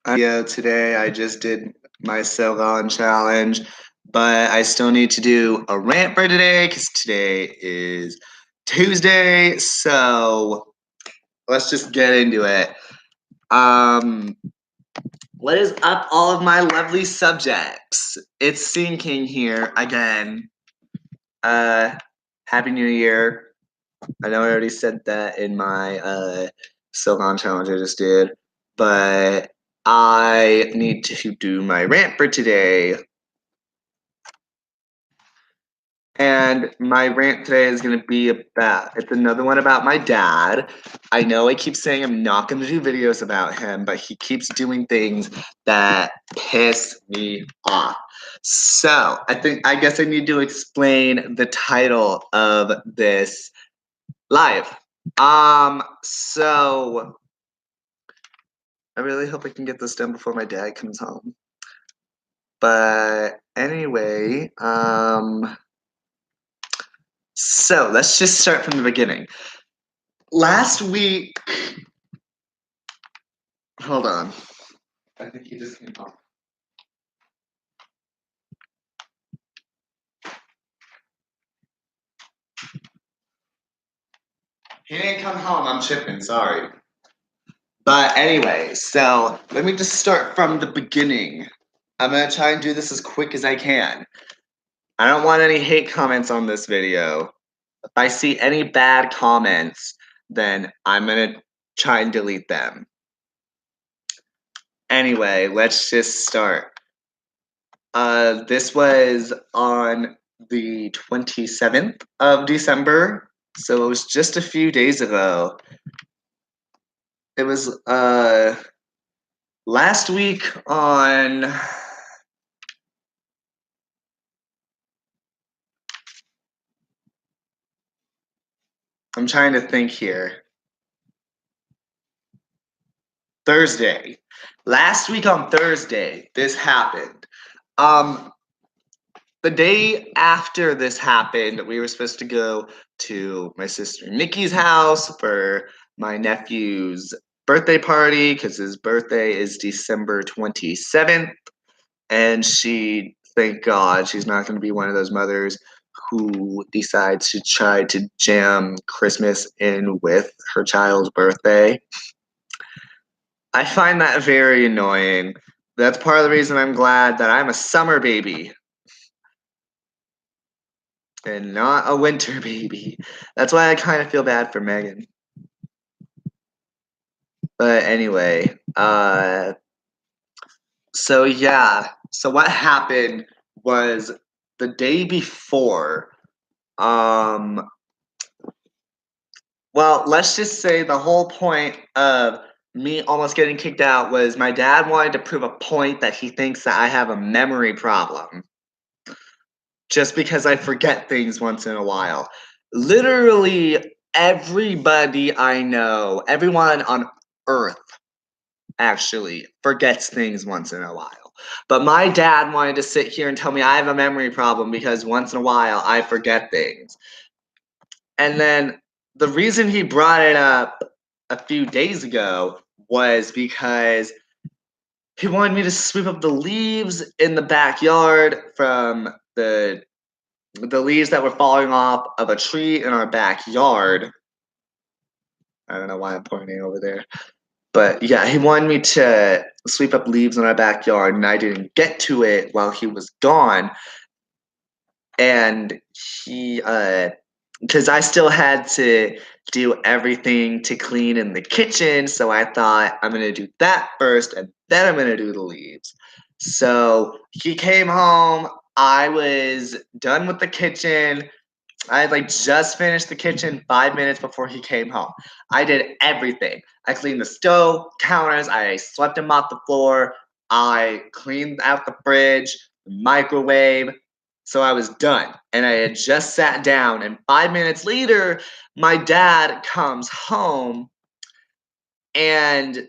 Today I just did my Salon challenge, but I still need to do a rant for today because today is Tuesday. So let's just get into it. Um, what is up, all of my lovely subjects? It's Sinking here again. Happy New Year. I know I already said that in my Salon challenge I just did, but I need to do my rant for today. And my rant today is going to be it's another one about my dad. I know I keep saying I'm not going to do videos about him, but he keeps doing things that piss me off. So I guess I need to explain the title of this live. So I really hope I can get this done before my dad comes home. But anyway, so let's just start from the beginning. Last week, hold on. I think he just came home. He didn't come home, I'm tripping, sorry. But anyway, so let me just start from the beginning. I'm gonna try and do this as quick as I can. I don't want any hate comments on this video. If I see any bad comments, then I'm gonna try and delete them. Anyway, let's just start. This was on the 27th of December, so it was just a few days ago. It was last week on I'm trying to think here. Thursday. Last week on Thursday, this happened. The day after this happened, we were supposed to go to my sister Nikki's house for my nephew's birthday party because his birthday is December 27th. And thank God, she's not going to be one of those mothers who decides to try to jam Christmas in with her child's birthday. I find that very annoying. That's part of the reason I'm glad that I'm a summer baby and not a winter baby. That's why I kind of feel bad for Megan. But anyway, so yeah. So what happened was the day before, well, let's just say the whole point of me almost getting kicked out was my dad wanted to prove a point that he thinks that I have a memory problem. Just because I forget things once in a while. Literally everybody I know, everyone on earth actually forgets things once in a while. But my dad wanted to sit here and tell me I have a memory problem because once in a while I forget things. And then the reason he brought it up a few days ago was because he wanted me to sweep up the leaves in the backyard from the leaves that were falling off of a tree in our backyard. I don't know why I'm pointing over there. But yeah, he wanted me to sweep up leaves in our backyard, and I didn't get to it while he was gone. And because I still had to do everything to clean in the kitchen, so I thought I'm gonna do that first, and then I'm gonna do the leaves. So he came home. I was done with the kitchen. I had just finished the kitchen 5 minutes before he came home. I did everything. I cleaned the stove, counters, I swept and mopped the floor, I cleaned out the fridge, the microwave. So I was done. And I had just sat down. And 5 minutes later, my dad comes home and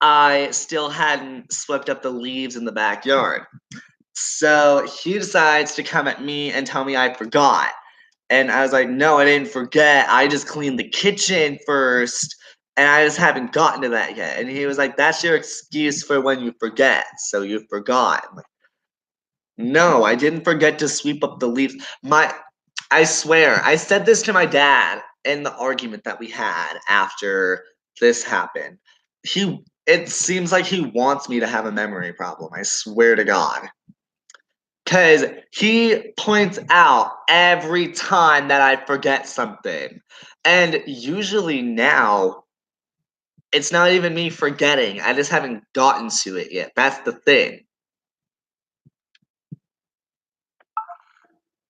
I still hadn't swept up the leaves in the backyard. So he decides to come at me and tell me I forgot. And I was like, no, I didn't forget. I just cleaned the kitchen first And I just haven't gotten to that yet. And he was like, "That's your excuse for when you forget. So you forgot." I'm like, no, I didn't forget to sweep up the leaves. I swear, I said this to my dad in the argument that we had after this happened. It seems like he wants me to have a memory problem. I swear to God. Because he points out every time that I forget something. And usually now, it's not even me forgetting. I just haven't gotten to it yet. That's the thing.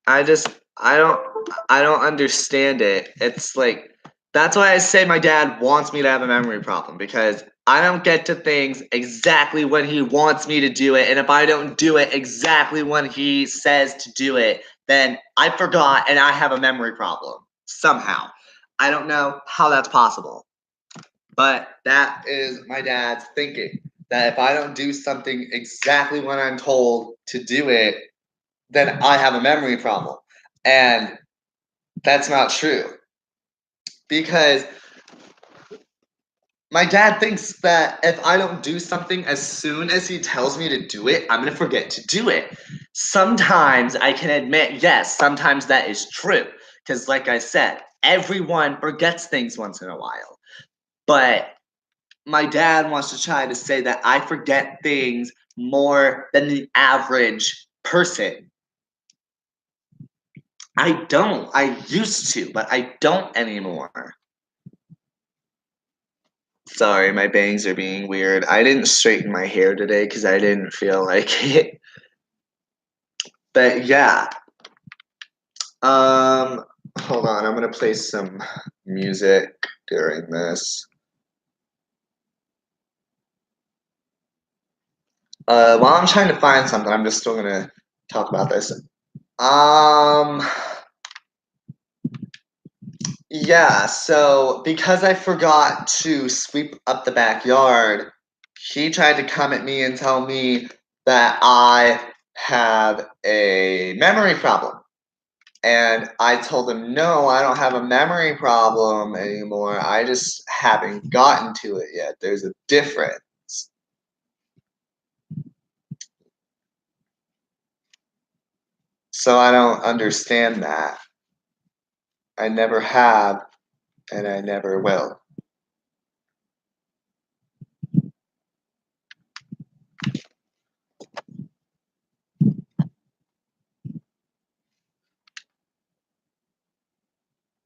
I just I don't understand it. It's like that's why I say my dad wants me to have a memory problem because I don't get to things exactly when he wants me to do it, and if I don't do it exactly when he says to do it, then I forgot and I have a memory problem somehow. I don't know how that's possible. But that is my dad's thinking that if I don't do something exactly when I'm told to do it, then I have a memory problem. And that's not true because my dad thinks that if I don't do something as soon as he tells me to do it, I'm going to forget to do it. Sometimes I can admit, yes, sometimes that is true. Because, like I said, everyone forgets things once in a while. But my dad wants to try to say that I forget things more than the average person. I don't. I used to, but I don't anymore. Sorry, my bangs are being weird. I didn't straighten my hair today because I didn't feel like it. But yeah. Um, hold on. I'm gonna play some music during this. While I'm trying to find something, I'm just still gonna talk about this. Um, yeah. So because I forgot to sweep up the backyard, he tried to come at me and tell me that I have a memory problem. And I told him, no, I don't have a memory problem anymore. I just haven't gotten to it yet. There's a difference. So I don't understand that. I never have, and I never will.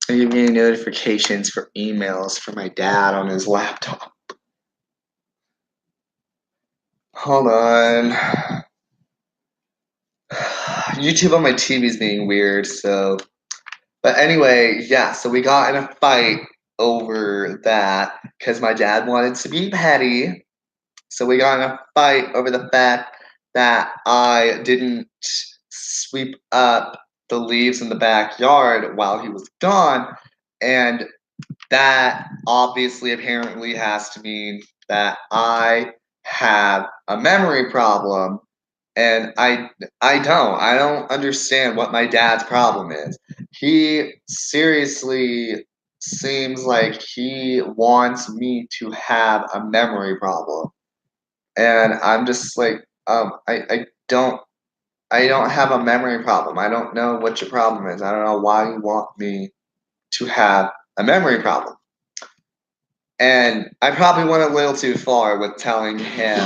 I'm getting notifications for emails from my dad on his laptop. Hold on. YouTube on my TV is being weird, so. But anyway, yeah, so we got in a fight over that because my dad wanted to be petty. So we got in a fight over the fact that I didn't sweep up the leaves in the backyard while he was gone. And that obviously apparently has to mean that I have a memory problem. And I don't understand what my dad's problem is. He seriously seems like he wants me to have a memory problem. And I'm just like, I don't have a memory problem. I don't know what your problem is. I don't know why you want me to have a memory problem. And I probably went a little too far with telling him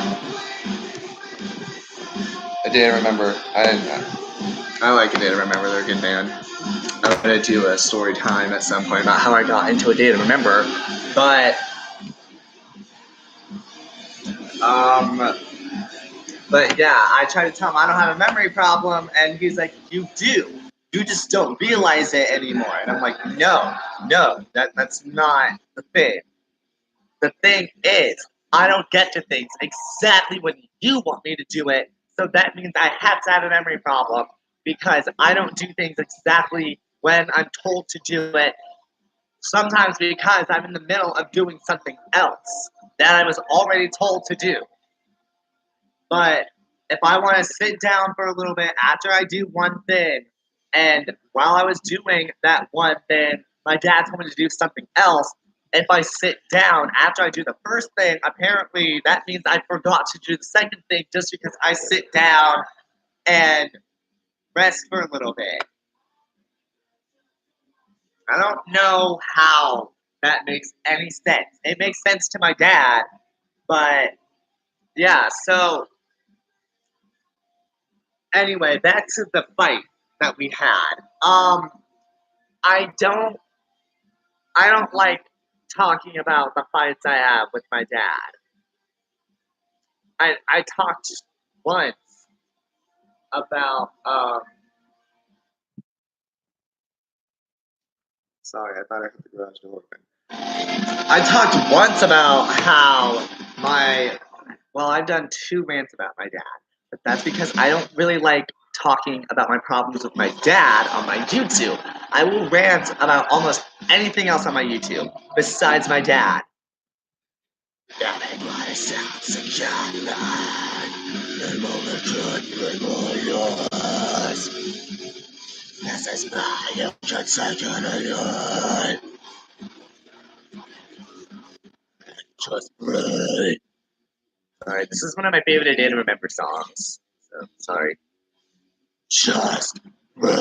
A Day to Remember. I like A Day to Remember. They're a good band. I'm gonna do a story time at some point about how I got into A Day to Remember, but um, but yeah, I try to tell him I don't have a memory problem, and he's like, "You do. You just don't realize it anymore." And I'm like, "No, no, that's not the thing. The thing is, I don't get to things exactly when you want me to do it, so that means I have to have a memory problem because I don't do things exactly when I'm told to do it. Sometimes because I'm in the middle of doing something else that I was already told to do. But if I want to sit down for a little bit after I do one thing, and while I was doing that one thing, my dad told me to do something else, if I sit down after I do the first thing, apparently that means I forgot to do the second thing just because I sit down and rest for a little bit. I don't know how that makes any sense. It makes sense to my dad, but yeah, so anyway, back to the fight that we had. I don't I don't like talking about the fights I have with my dad. I talked once about sorry, I thought I had the garage door open. I talked once about how I've done 2 rants about my dad, but that's because I don't really like talking about my problems with my dad on my YouTube. I will rant about almost anything else on my YouTube besides my dad. Yeah, make my sound secure. The moment could bring yours. This is my 100-second alert. Just breathe. Alright, this is one of my favorite A Day to Remember songs. So, sorry. Just breathe.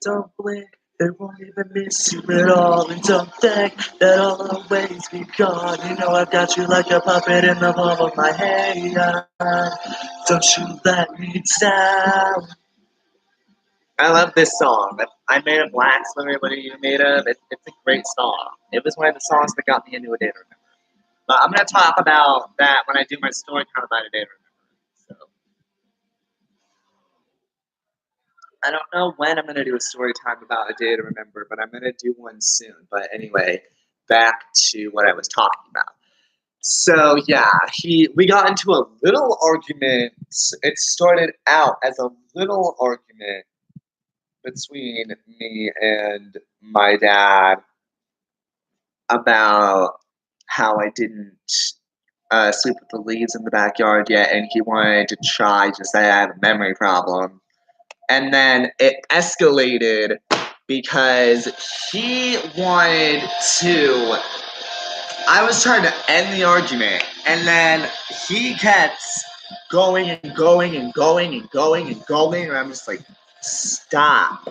Don't blink, they won't even miss you at all. And don't think that I'll always be gone. You know I've got you like a puppet in the palm of my hand. Don't you let me down. I love this song. I Made of Wax, what are you made of? It's a great song. It was one of the songs that got me into A Day to Remember. But I'm going to talk about that when I do my story time about A Day to Remember. So I don't know when I'm going to do a story time about A Day to Remember, but I'm going to do one soon. But anyway, back to what I was talking about. So yeah, we got into a little argument. It started out as a little argument between me and my dad about how I didn't sweep with the leaves in the backyard yet, and he wanted to try to say I have a memory problem. And then it escalated because he wanted to. I was trying to end the argument, and then he kept going and going and going and going and going, and I'm just like, stop.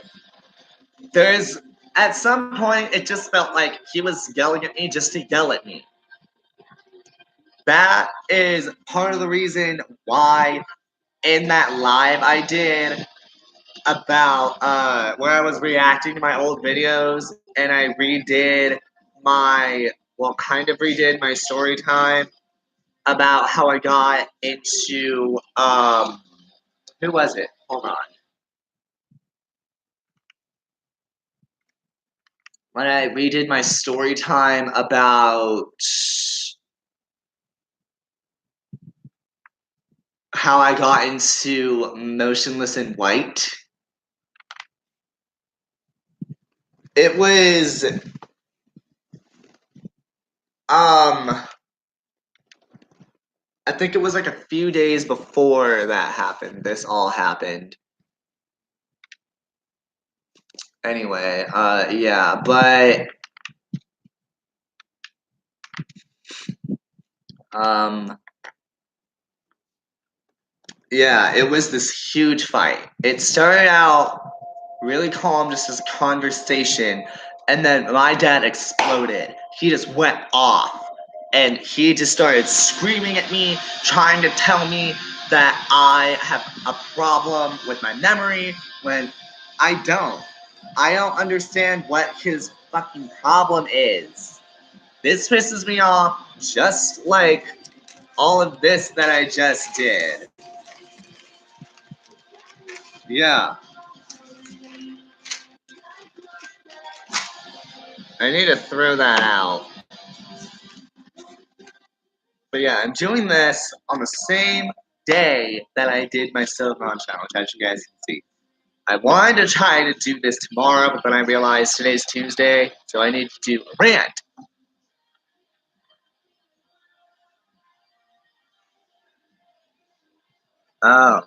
There's at some point it just felt like he was yelling at me just to yell at me. That is part of the reason why in that live I did about where I was reacting to my old videos and I kind of redid my story time about how I got into who was it? Hold on. When I redid my story time about how I got into Motionless in White. It was I think it was like a few days before that happened. This all happened. Anyway, yeah, but yeah, it was this huge fight. It started out really calm, just as a conversation, and then my dad exploded. He just went off. And he just started screaming at me, trying to tell me that I have a problem with my memory when I don't. I don't understand what his fucking problem is. This pisses me off just like all of this that I just did. Yeah. I need to throw that out. But yeah, I'm doing this on the same day that I did my Silicon challenge, as you guys can see. I wanted to try to do this tomorrow, but then I realized today's Tuesday, so I need to do a rant. Oh.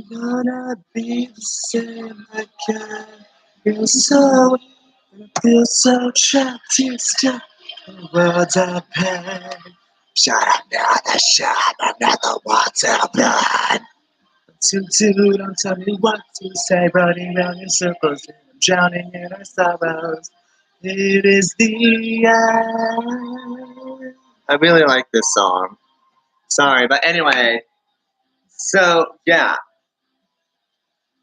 gonna be the same again. Feel so trapped here still. The world's a pain. Shut up now, the shot, another water blood. Don't tell me what to say, running round in circles, and I'm drowning in our sorrows. It is the end. I really like this song. Sorry, but anyway. So yeah,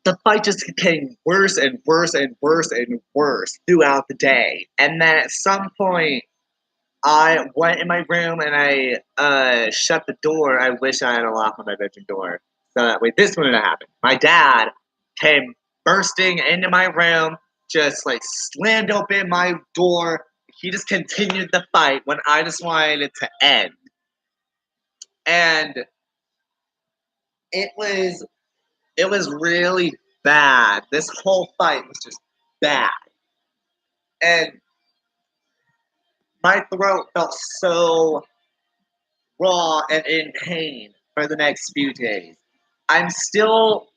the fight just became worse and worse and worse and worse throughout the day. And then at some point, I went in my room and I shut the door. I wish I had a lock on my bedroom door, so that way this wouldn't have happened. My dad came bursting into my room, just like slammed open my door. He just continued the fight when I just wanted it to end. And it was it was really bad. This whole fight was just bad. And my throat felt so raw and in pain for the next few days. I'm still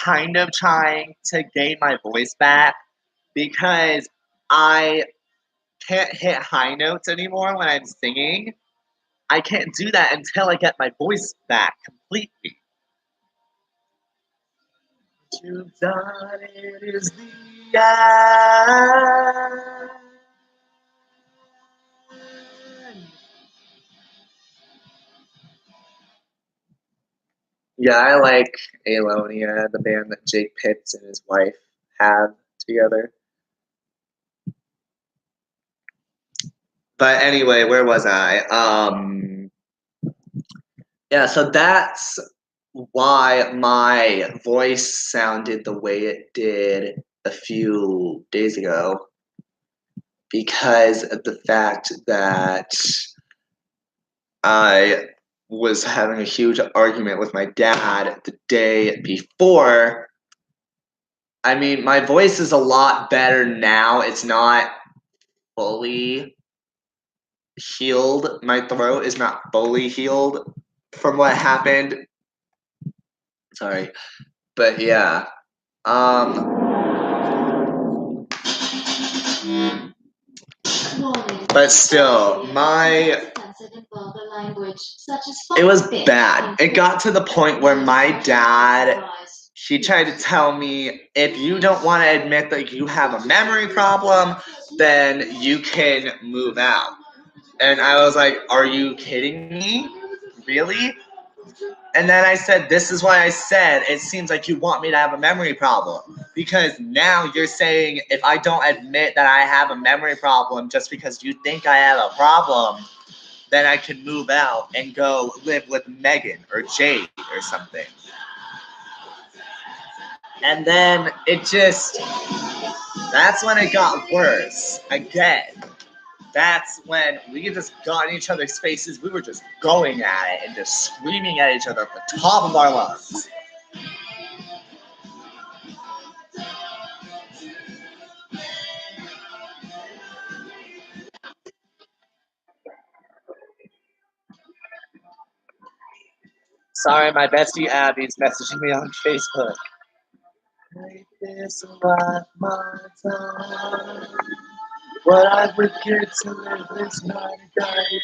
kind of trying to gain my voice back because I can't hit high notes anymore when I'm singing. I can't do that until I get my voice back completely. What you've done, it is the end. Yeah, I like Alonia, the band that Jake Pitts and his wife have together. But anyway, where was I? Yeah, so that's why my voice sounded the way it did a few days ago, because of the fact that I was having a huge argument with my dad the day before. I mean, my voice is a lot better now. It's not fully healed. My throat is not fully healed from what happened. Sorry. But yeah. But still, it was bad. It got to the point where my dad, he tried to tell me, if you don't want to admit that you have a memory problem, then you can move out. And I was like, are you kidding me? Really? And then I said, this is why I said it seems like you want me to have a memory problem. Because now you're saying if I don't admit that I have a memory problem just because you think I have a problem, then I can move out and go live with Megan or Jade or something. And then that's when it got worse again. That's when we just got in each other's faces. We were just going at it and just screaming at each other at the top of our lungs. Sorry, my bestie Abby's messaging me on Facebook. Make this like my time. What I would get to live this night again.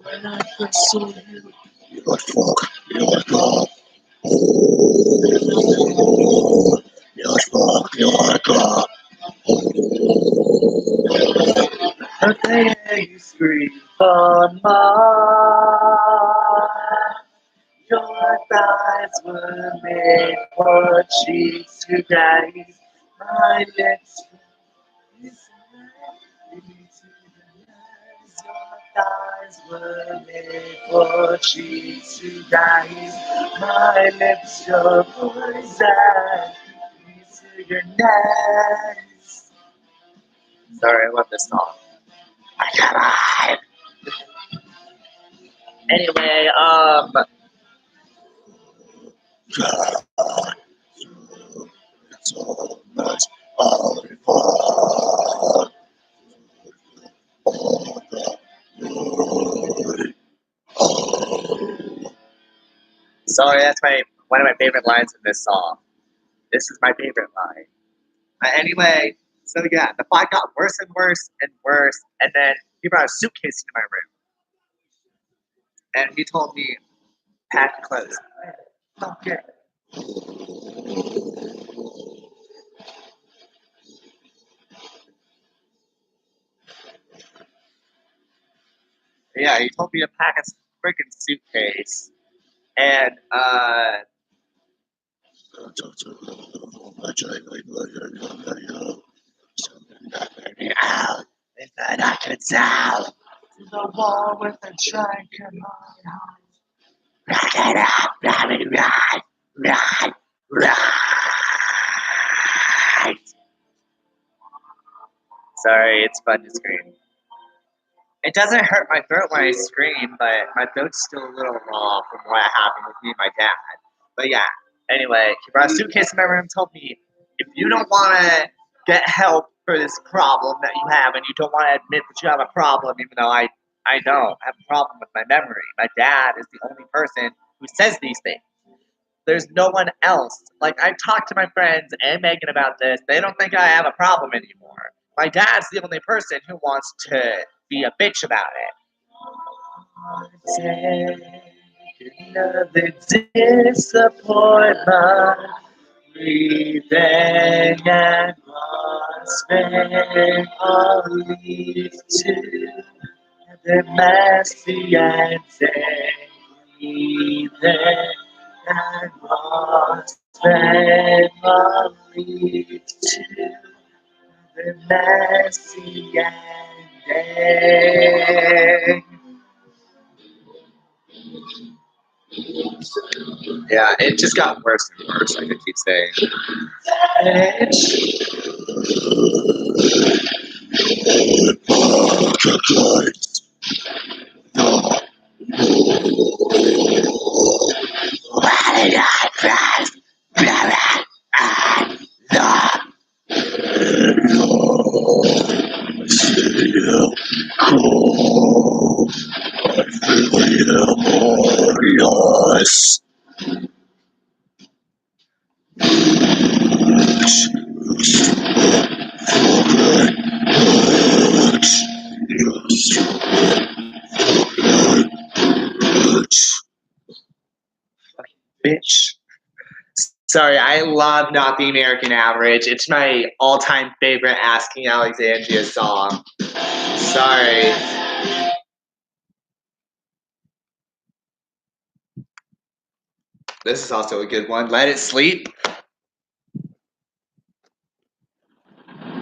When I first saw you, you like fuck, you like love. You like fuck, you like love. Nothing you scream for more. Your thighs were made for cheeks to gaze. My lips your thighs were made for cheeks to gaze. My lips, your poison, to your nose. Sorry, I love this song. I can't. Anyway, so much Sorry, that's one of my favorite lines in this song. This is my favorite line. Anyway, so yeah, the fight got worse and worse and worse, and then he brought a suitcase into my room, and he told me, pack your clothes. Okay. Yeah, he told me to pack a freaking suitcase, and out if I could tell to the wall with a giant command. Rock it up, Bobby, right, right, right. Sorry, it's fun to scream. It doesn't hurt my throat when I scream, but my throat's still a little raw from what happened with me and my dad. But yeah, anyway, he brought a suitcase in my room and told me, if you don't want to get help for this problem that you have and you don't want to admit that you have a problem, even though I don't have a problem with my memory. My dad is the only person who says these things. There's no one else. Like, I've talked to my friends and Megan about this. They don't think I have a problem anymore. My dad's the only person who wants to be a bitch about it. Another disappointment, breathing and grasping all leads to the messy and breathing and grasping all leads to the messy ending. Yeah, it just got worse and worse, like I keep saying. Yes. Bitch. Sorry, I love Not the American Average. It's my all-time favorite Asking Alexandria song. Sorry. This is also a good one. Let It Sleep.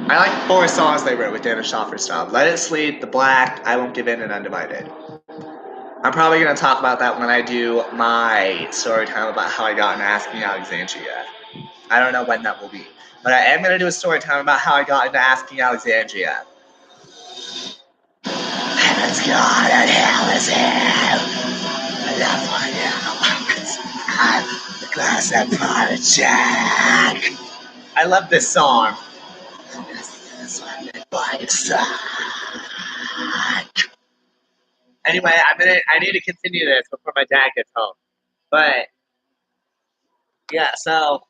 I like 4 songs they wrote with David Schoffer style. Let It Sleep, The Black, I Won't Give In, and Undivided. I'm probably going to talk about that when I do my story time about how I got into Asking Alexandria. I don't know when that will be. But I am going to do a story time about how I got into Asking Alexandria. Heaven's gone and hell is here. I love my I'm the glass and project. I love this song. Anyway, I need to continue this before my dad gets home. But yeah, so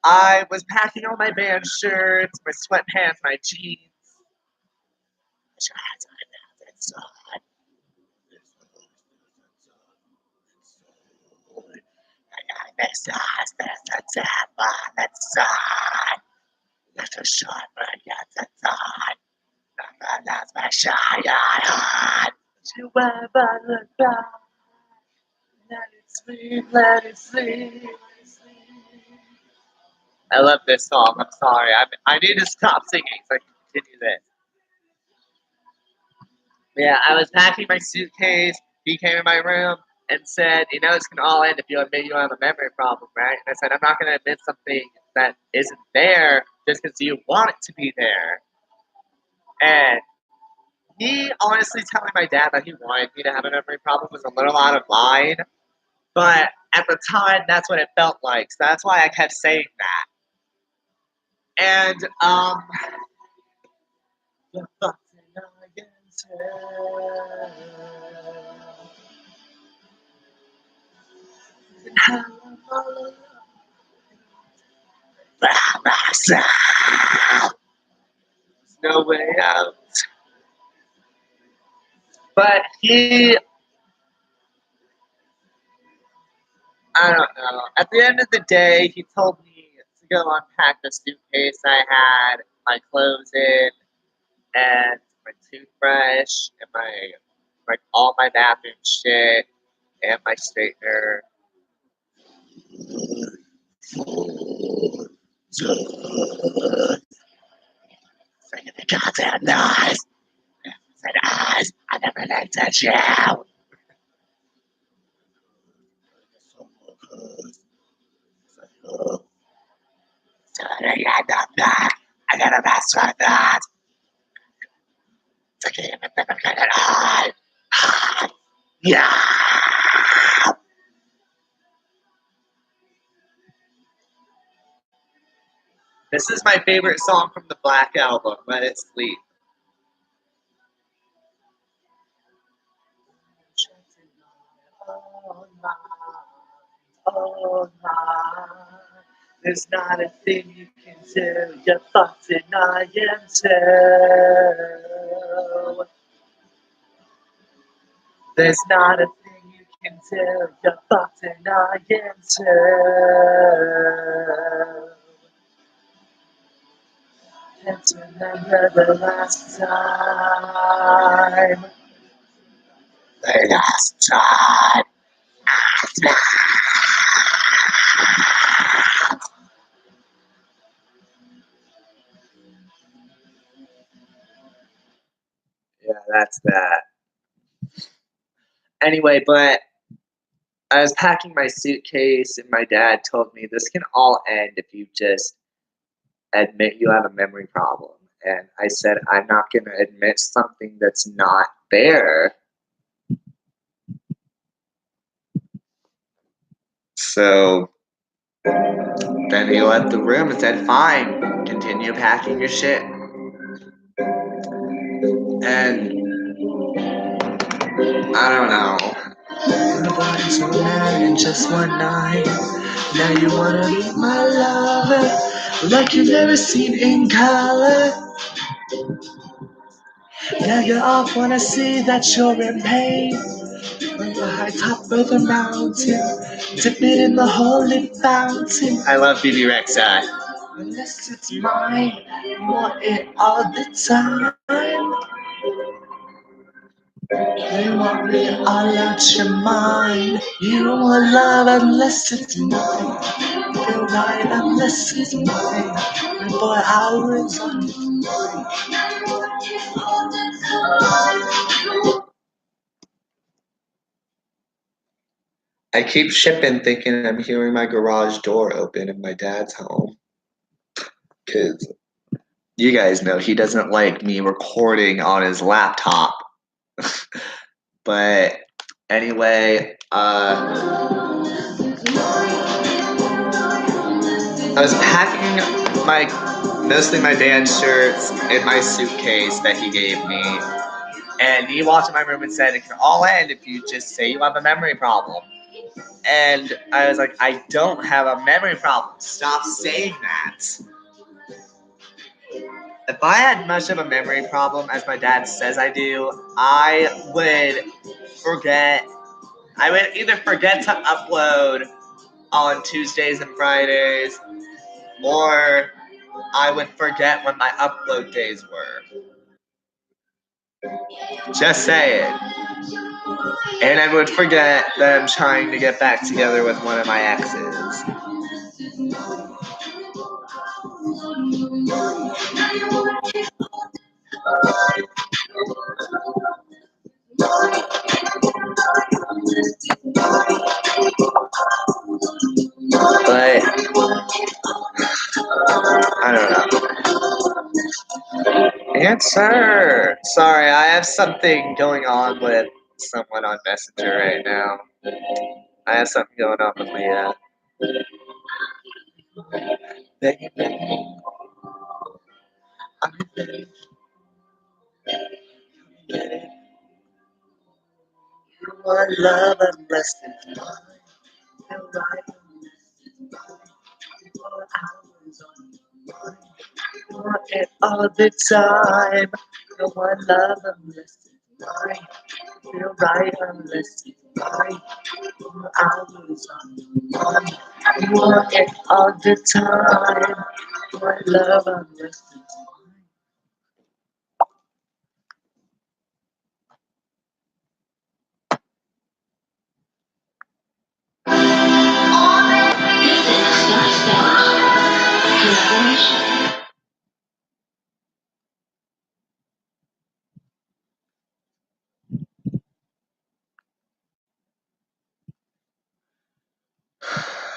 I was packing all my band shirts, my sweatpants, my jeans. Let it sleep. I love this song. I'm sorry. I need to stop singing so I can continue this. Yeah, I was packing my suitcase. He came in my room and said, "You know, it's gonna all end if you admit you have a memory problem, right?" And I said, "I'm not gonna admit something that isn't there just because you want it to be there." And he honestly telling my dad that he wanted me to have a memory problem was a little out of line. But at the time, that's what it felt like. So that's why I kept saying that. And how I'm all alone by myself. There's no way out. But I don't know. At the end of the day, he told me to go unpack the suitcase I had my clothes in and my toothbrush and my all my bathroom shit and my straightener. Singing the goddamn noise. Said eyes. I never liked that you. I gotta mess with that. To keep it never get it on. Yeah. This is my favorite song from the Black Album, Let It Sleep. Oh my, there's not a thing you can do, you're fucked and I am too. There's not a thing you can do, you're fucked and I am too. Can't remember the last time. The last time. Yeah, that's that. Anyway, but I was packing my suitcase, and my dad told me this can all end if you just admit you have a memory problem. And I said, I'm not going to admit something that's not there. So then he left the room and said, fine, continue packing your shit. And I don't know. Everybody's so mad in just one night. Now you wanna be my lover, like you've never seen in color. Now you're off when I see that you're in pain. On the high top of the mountain, dipping in the holy fountain. I love BB Rexha. Unless it's mine, you want it all the time. You want me all out your mind. You don't want love unless it's mine. Feel right unless it's mine. And boy, I was on your mind. I keep shipping thinking I'm hearing my garage door open in my dad's home. Because you guys know he doesn't like me recording on his laptop. But anyway, I was packing mostly my dad's shirts in my suitcase that he gave me. And he walked in my room and said, it can all end if you just say you have a memory problem. And I was like, I don't have a memory problem. Stop saying that. If I had much of a memory problem, as my dad says I do, I would either forget to upload on Tuesdays and Fridays, or I would forget when my upload days were. Just saying. And I would forget that I'm trying to get back together with one of my exes. But I don't know. Answer. Sorry, I have something going on with someone on Messenger right now. I have something going on with Leah. Baby, I'm ready. You want love unless it's mine. feel right for hours on your mind. Want it all the time. No one love unless it's mine. Feel right unless it's mine. For hours on your mind. Want it all the time. One love unless it's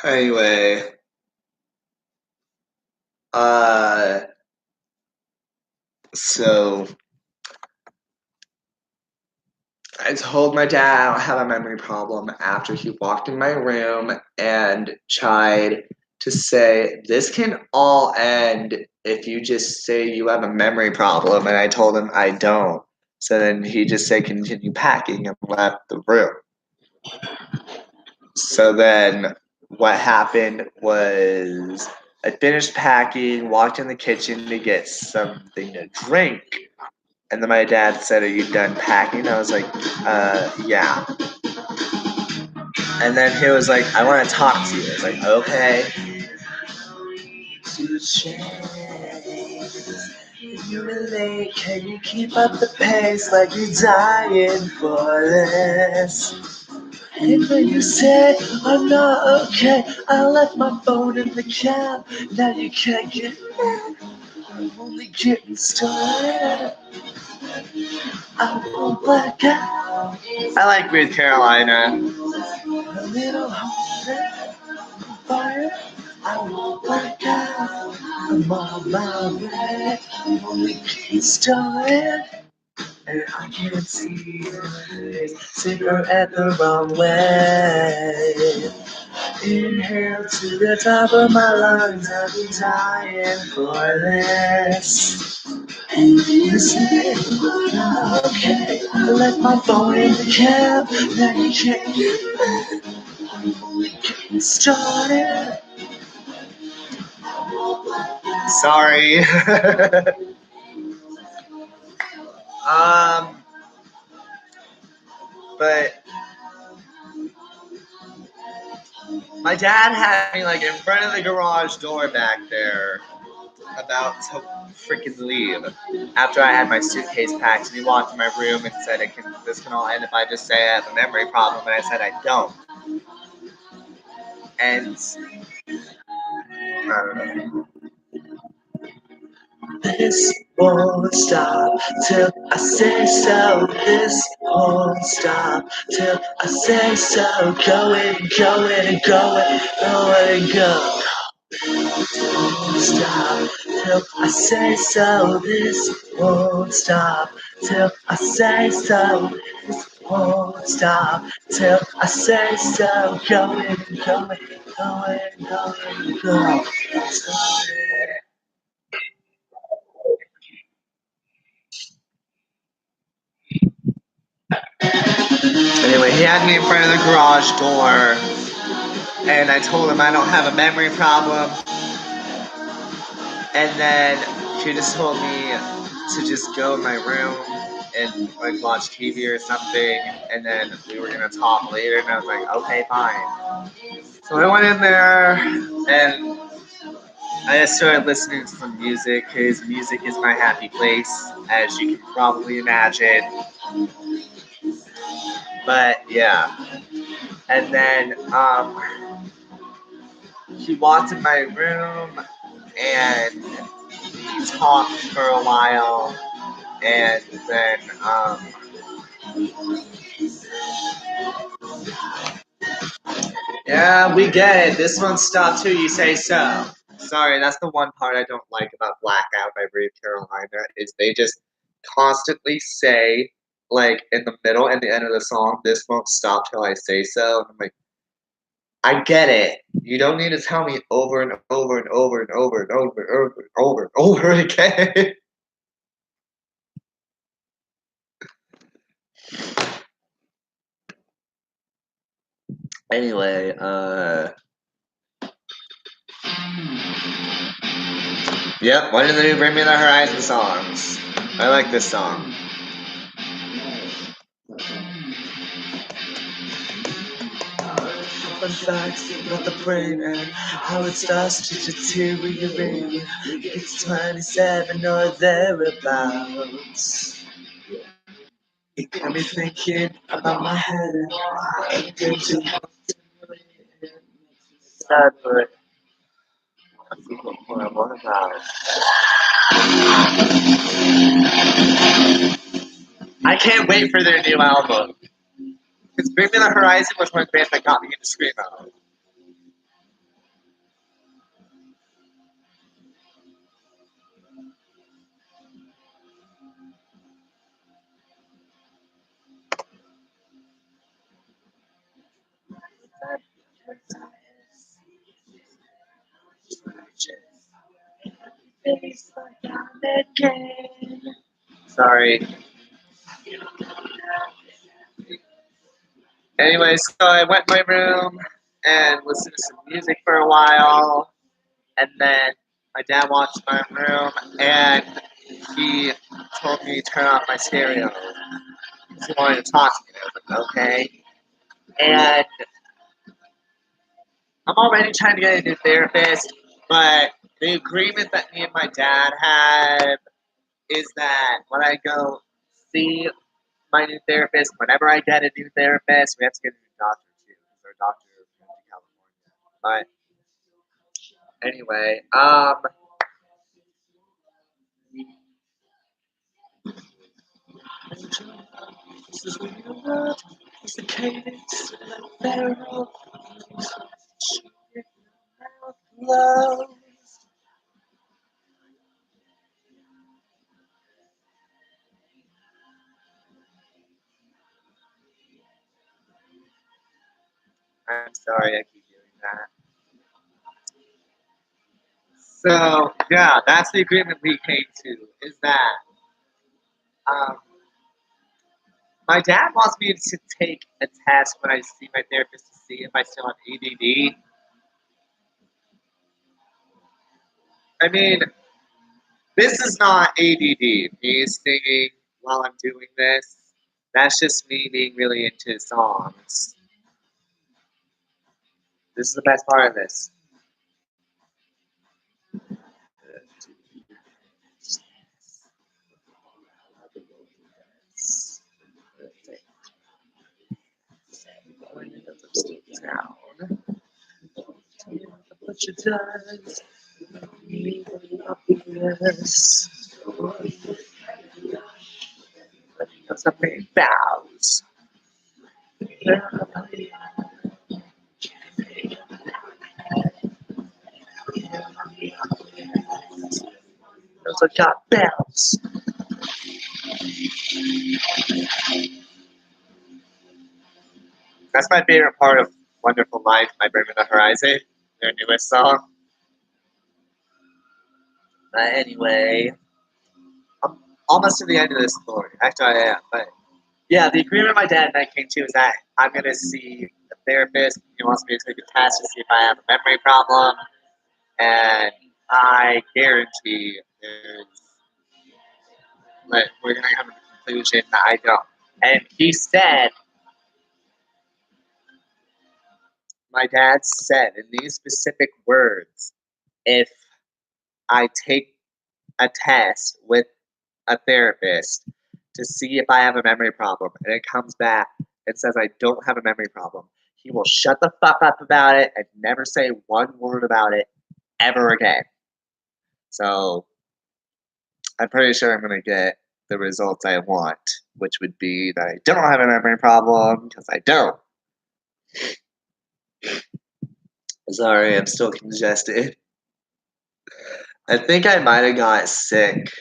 anyway, so I told my dad I don't have a memory problem after he walked in my room and tried to say, this can all end if you just say you have a memory problem. And I told him I don't. So then he just said, continue packing and left the room. So then what happened was I finished packing, walked in the kitchen to get something to drink. And then my dad said, are you done packing? I was like, yeah. And then he was like, I want to talk to you. I was like, okay. Can you relate? Can you keep up the pace like you're dying for this? And then you said, I'm not okay. I left my phone in the cab. Now you can't get back. I'm only getting started. I won't black out. I like North Carolina. A little harder, fire. I won't black out. I'm on my way. I'm only getting started. And I can't see your face. Cigarette the wrong way. Inhale to the top of my lungs. I've been dying for this. Listen, okay. I left my phone in the cab. Now you can't get back. I'm only getting started. Sorry. But my dad had me like in front of the garage door back there, about to freaking leave. After I had my suitcase packed, and he walked in my room and said, "This can all end if I just say I have a memory problem." And I said, "I don't." And I don't know. This won't stop till I say so. This won't stop till I say so. Going and going and going, going and go. Won't stop till I say so. This won't stop till I say so. This won't stop till I say so. Going and going, going and going and go. Anyway, he had me in front of the garage door, and I told him I don't have a memory problem. And then he just told me to just go in my room and like watch TV or something, and then we were gonna talk later. And I was like, okay, fine. So I went in there and I just started listening to some music because music is my happy place, as you can probably imagine. But yeah, and then he walked in my room and we talked for a while, and then yeah, we get it. This one stopped too. You say so. Sorry, that's the one part I don't like about Blackout by Brave Carolina is they just constantly say like in the middle and the end of the song, "This won't stop till I say so." And I'm like, I get it. You don't need to tell me over and over and over and over and over and over and over and over again. Anyway, yep, one of the new Bring Me the Horizon songs. I like this song. Fun facts about the brain and how it starts to deteriorate. It's 27 or thereabouts. It got me thinking about my head and I'm going to sadly. What about? I can't wait for their new album. Because Bring Me the Horizon was one band that got me into Screamo. Sorry. Anyway, so I went in my room and listened to some music for a while, and then my dad walked in my room and he told me to turn off my stereo. He wanted to talk to me. I was like, okay. And I'm already trying to get a new therapist, but the agreement that me and my dad have is that when I go see my new therapist, whenever I get a new therapist, we have to get a new doctor too, because our doctor moved to California. But anyway, this is when your love is the cadence of a barrel. Love. I'm sorry, I keep doing that. So yeah, that's the agreement we came to. Is that um, my dad wants me to take a test when I see my therapist to see if I still have ADD. I mean, this is not ADD. Me singing while I'm doing this. That's just me being really into songs. This is the best part of this. Down. What you does, me happiness. Something bows. Those are got bounce. That's my favorite part of Wonderful Life by Bring Me the Horizon, their newest song. But anyway, I'm almost to the end of this story. Actually, I am. But yeah, the agreement my dad and I came to is that I'm going to see a therapist. He wants me to take a test to see if I have a memory problem. And I guarantee that we're going to come to the conclusion that I don't. And he said, my dad said in these specific words, if I take a test with a therapist to see if I have a memory problem and it comes back and says I don't have a memory problem, he will shut the fuck up about it and never say one word about it ever again. So I'm pretty sure I'm going to get the results I want, which would be that I don't have a memory problem because I don't. Sorry, I'm still congested. I think I might have got sick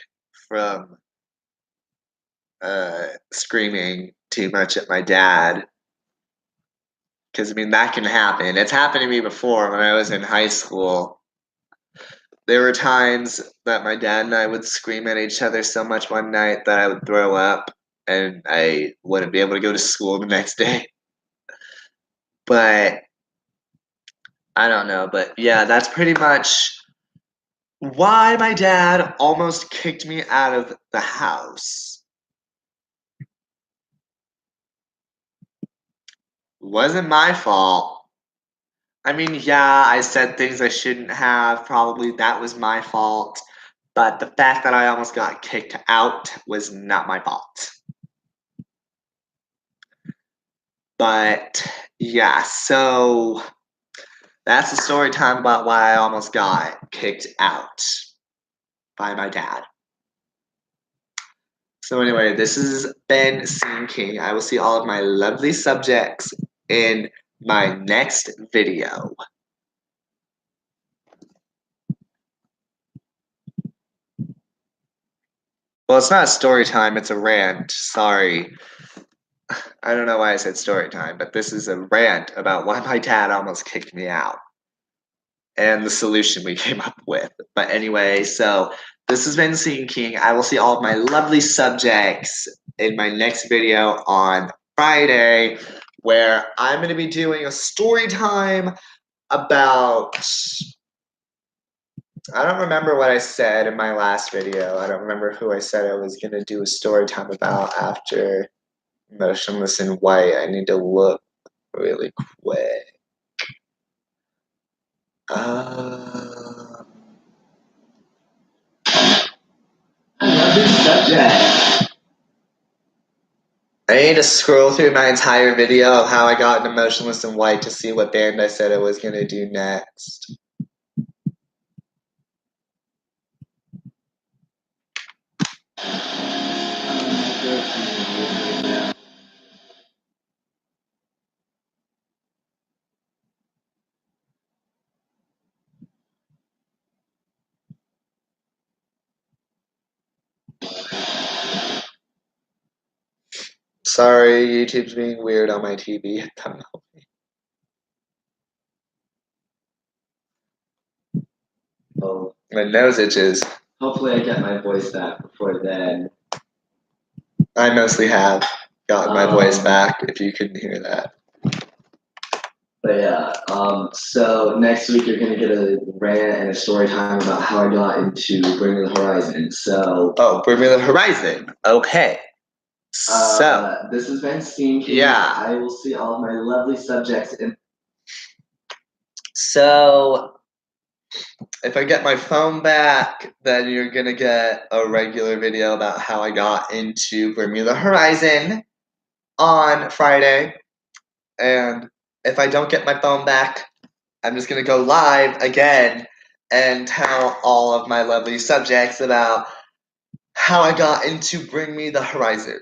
from screaming too much at my dad. Because, I mean, that can happen. It's happened to me before when I was in high school. There were times that my dad and I would scream at each other so much one night that I would throw up and I wouldn't be able to go to school the next day. But I don't know. But yeah, that's pretty much why my dad almost kicked me out of the house. Wasn't my fault. I mean, yeah, I said things I shouldn't have. Probably that was my fault. But the fact that I almost got kicked out was not my fault. But yeah, so that's the story time about why I almost got kicked out by my dad. So anyway, this has been Scene King. I will see all of my lovely subjects in my next video. Well, it's not story time, it's a rant. Sorry. I don't know why I said story time, but this is a rant about why my dad almost kicked me out and the solution we came up with. But anyway, so this has been Scene King. I will see all of my lovely subjects in my next video on Friday, where I'm going to be doing a story time about. I don't remember what I said in my last video. I don't remember who I said I was going to do a story time about after Motionless in White. I need to look really quick. I need to scroll through my entire video of how I got into Motionless in White to see what band I said I was going to do next. Sorry, YouTube's being weird on my TV. Come help me. Oh, My nose itches. hopefully I get my voice back before then. I mostly have gotten my voice back, if you couldn't hear that. But yeah, so next week you're gonna get a rant and a story time about how I got into Bring Me the Horizon. So Bring Me the Horizon. Okay. So this has been Scene King. Yeah. I will see all of my lovely subjects in. So if I get my phone back, then you're gonna get a regular video about how I got into Bring Me the Horizon on Friday. And if I don't get my phone back, I'm just gonna go live again and tell all of my lovely subjects about how I got into Bring Me the Horizon.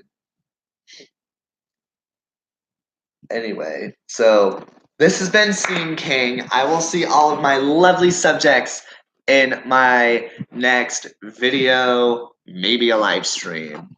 Anyway, so this has been Scene King. I will see all of my lovely subjects in my next video, maybe a live stream.